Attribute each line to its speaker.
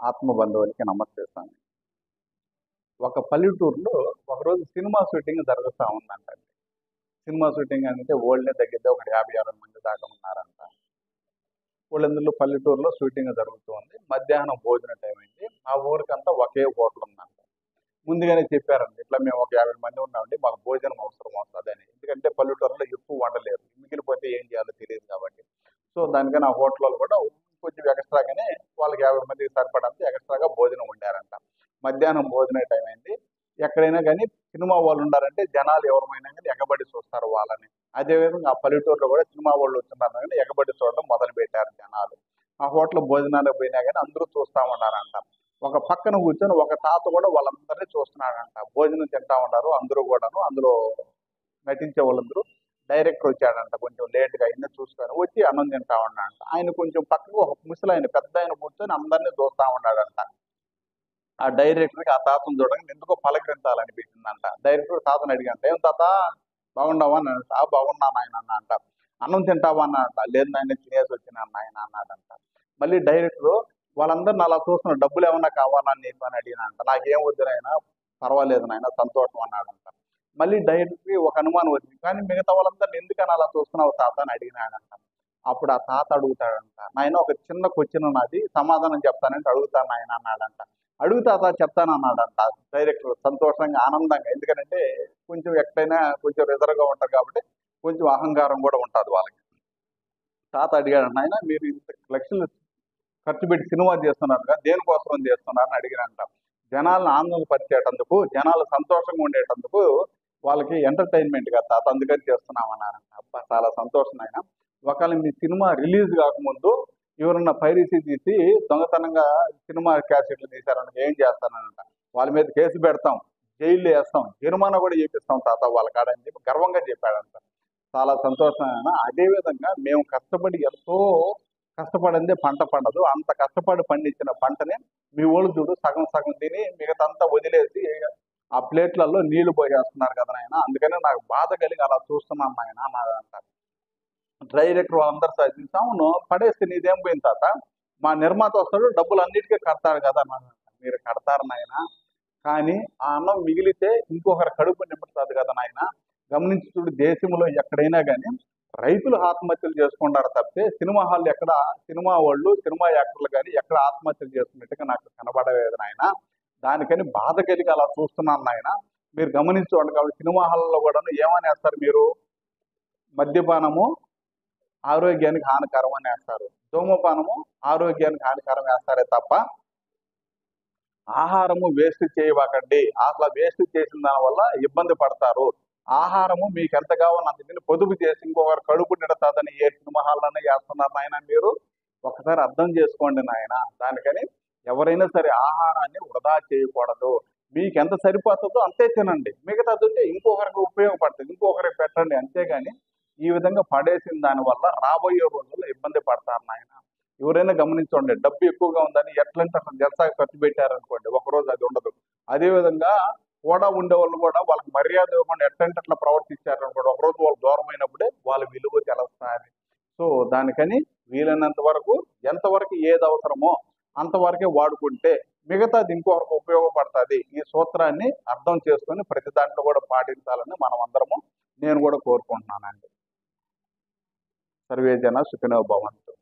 Speaker 1: ఆత్మబంధువులకి నమస్కరిస్తాను. ఒక పల్లెటూరులో ఒకరోజు సినిమా షూటింగ్ జరుగుతూ ఉందంటండి. సినిమా షూటింగ్ అంటే ఓల్డ్‌నే తగ్గిద్ది ఒక 50, 60 మంది దాకా ఉన్నారంట. వాళ్ళందరిలో పల్లెటూరులో షూటింగ్ జరుగుతూ ఉంది. మధ్యాహ్నం భోజనం టైం అయింది. ఆ ఊరికంతా ఒకే హోటల్ ఉందంట. ముందుగానే చెప్పారండి. ఇట్లా మేము ఒక 50 మంది ఉన్నామండి. మాకు భోజనం అవసరం వస్తదని. ఎందుకంటే పల్లెటూరులో ఎక్కువ వండలేరు. మిగిలిపోతే ఏం చేయాలో తెలీదు కాబట్టి. సో, దానికని ఆ హోటల్‌లో కూడా కొంచెం ఎక్స్‌ట్రాగానే వాళ్ళకి 50 మందికి సరిపడంత ఎక్స్‌ట్రాగా భోజనం వండారంట. మధ్యాహ్నం భోజనం టైం అయింది. ఎక్కడైనా గానీ సినిమా వాళ్ళు ఉండారంటే జనాలు ఎవరమైనా గానీ ఎగబడి చూస్తారు వాళ్ళని. అదేవిధంగా ఆ పల్లెటూరులో కూడా సినిమా వాళ్ళు వచ్చున్నారు గానీ ఎగబడి చూడడం మొదలుపెట్టారు జనాలు. ఆ హోటల్ భోజనాలకు పోయినా గానీ అందరూ చూస్తా ఉన్నారంట. ఒక పక్కన కూర్చొని ఒక తాత కూడా వాళ్ళందరినీ చూస్తున్నాడంట. భోజనం తింటా ఉన్నారు అందరూ కూడాను. అందులో నటించే వాళ్ళందరూ. డైరెక్టర్ వచ్చాడంట కొంచెం లేట్‌గా అయన్నీ చూసుకొని వచ్చి అన్నం తింటా ఉన్నాడంట. ఆయన కొంచెం పక్కకు ఒక ముసలాయన పెద్దాయన కూర్చొని అందరిని చూస్తా ఉన్నాడంట. ఆ డైరెక్టర్‌కి ఆ తాతను చూడంగానే ఎందుకో పలకరించాలనిపించిందంట. డైరెక్టర్ తాతని అడిగాడంట. "ఏం తాత బాగున్నావా?" అన్నాడంట. "ఆ! బాగున్నా నాయన" అన్నాడంట. "అన్నం తింటావా?" అన్నాడంట. "లేదు నాయన తినేసి వచ్చినాను నాయన" అన్నాడంట. మళ్ళీ డైరెక్టరు వాళ్ళందరిని అలా చూస్తున్నాడు. "డబ్బులేమన్నా కావాలా నీకు" అని అడిగినాడంట. "నాకేం వద్దు నాయన పర్వాలేదు నాయన సంతోషం" అన్నాడంట. మళ్ళీ డైరెక్టర్‌కి ఒక అనుమానం వచ్చింది. కానీ మిగతా వాళ్ళందరిని ఎందుకని అలా చూస్తున్నావు తాత అని అడిగినాడంట. అప్పుడు ఆ తాత అడుగుతాడంట. "నాయన ఒక చిన్న క్వెషన్ ఉన్నది సమాధానం చెప్తానంటే అడుగుతాను నాయన" అన్నాడంట. "అడుగు తాత చెప్తానన్నాడంట" డైరెక్టర్ సంతోషంగా, ఆనందంగా. ఎందుకనంటే కొంచెం ఎక్కడైనా కొంచెం రిజర్వ్‌గా ఉంటారు కాబట్టి కొంచెం అహంకారం కూడా ఉంటది వాళ్ళకి. తాత అడిగాడంట, "నాయన మీరు ఇంత లక్షలు ఖర్చు పెట్టి సినిమా తీస్తున్నారు కదా! దేనికోసం తీస్తున్నారని అడిగానంట. జనాలను ఆనందపరిచేటందుకు, జనాలు సంతోషంగా ఉండేటందుకు వాళ్ళకి ఎంటర్‌టైన్‌మెంట్ కదా తాత అందుకని చేస్తున్నామన్నారంట. అబ్బా! చాలా సంతోషం నాయన. ఒకవేళ మీ సినిమా రిలీజ్ కాకముందు ఎవరన్నా పైరసీ తీసి దొంగతనంగా సినిమా క్యాసెట్లు తీశారనుకో ఏం చేస్తాననంట. వాళ్ళ మీద కేసు పెడతాం, జైల్లో ఏస్తాం, జరిమానా కూడా చేపిస్తాం తాత వాళ్ళ కాడ అని చెప్పి గర్వంగా చెప్పాడంట. చాలా సంతోషం నాయన. అదే విధంగా మేము కష్టపడి ఎంతో కష్టపడిందే పంట పండదు. అంత కష్టపడి పండించిన పంటని మీ వోళ్ళు చూడు సగం సగం తిని మిగతాదంతా వదిలేసి ఆ ప్లేట్‌లలో నీళ్లు పోసేస్తున్నారు కదా నాయన. అందుకనే నాకు బాధ కలిగి అలా చూస్తున్నాను నాయన అన్నాడంట. డైరెక్టర్ వాళ్ళందరూ చూసి అవును పడేస్తే నీదేం పోయింది తాత. మా నిర్మాత వస్తాడు డబ్బులన్నిటికీ కడతాడు కదా అన్నాడంట. మీరు కడతారు నాయన. కానీ ఆ అన్నం మిగిలితే ఇంకొకరి కడుపు నింపుతుంది కదా నాయన. గమనించి చూడు దేశంలో ఎక్కడైనా గానీ రైతులు ఆత్మహత్యలు చేసుకుంటారు తప్పితే సినిమా హాల్‌లో ఎక్కడ సినిమా వాళ్ళు, సినిమా యాక్టర్లు గానీ ఎక్కడ ఆత్మహత్యలు చేసుకున్నట్టుగా నాకు కనబడలేదు నాయన. దానికని బాధ కలిగి అలా చూస్తున్నాను నాయన. మీరు గమనించండి కాబట్టి సినిమా హాల్‌లో కూడాను ఏమనేస్తారు మీరు? మద్యపానము ఆరోగ్యానికి హానికరం అనేస్తారు. ధూమపానము ఆరోగ్యానికి హానికరం వేస్తారే తప్ప ఆహారము వేస్ట్ చేయబాకండి. అట్లా వేస్ట్ చేసిన దాని వల్ల ఇబ్బంది పడతారు. ఆహారము మీకెంత కావాలో అంత తిని పొదుపు చేసి ఇంకొకరి కడుపు నిడతాదని ఏ సినిమా హాల్‌లోనే చేస్తున్నారు నాయన మీరు. ఒకసారి అర్థం చేసుకోండి నాయన. దానికని ఎవరైనా సరే ఆహారాన్ని వృధా చేయకూడదు. మీకెంత సరిపోతదో అంతే తినండి. మిగతాదుంటే ఇంకొకరికి ఉపయోగపడుతది. ఇంకొకరికి పెట్టండి. అంతేగాని ఈ విధంగా పడేసిన దాని వల్ల రాబోయే రోజుల్లో ఇబ్బంది పడతారు నాయన. ఎవరైనా గమనించండి. డబ్బు ఎక్కువగా ఉందని ఎట్లంటే అట్లా జల్సాగా ఖర్చు పెట్టారనుకోండి. ఒకరోజు అది ఉండదు. అదే విధంగా కూడా ఉండేవాళ్ళు కూడా వాళ్ళకి మర్యాద ఇవ్వకుండా ఎట్లంటే అట్లా ప్రవర్తించారనుకోండి. ఒకరోజు వాళ్ళు దూరమైనప్పుడే వాళ్ళ విలువ తెలుస్తాది. సో, దానికని వీలైనంత వరకు ఎంతవరకు ఏది అవసరమో అంతవరకే వాడుకుంటే మిగతాది ఇంకొకరికి ఉపయోగపడతది. ఈ సూత్రాన్ని అర్థం చేసుకొని ప్రతి దాంట్లో కూడా పాటించాలని మనమందరము నేను కూడా కోరుకుంటున్నానండి. సర్వే జన సుఖినో భవంతు.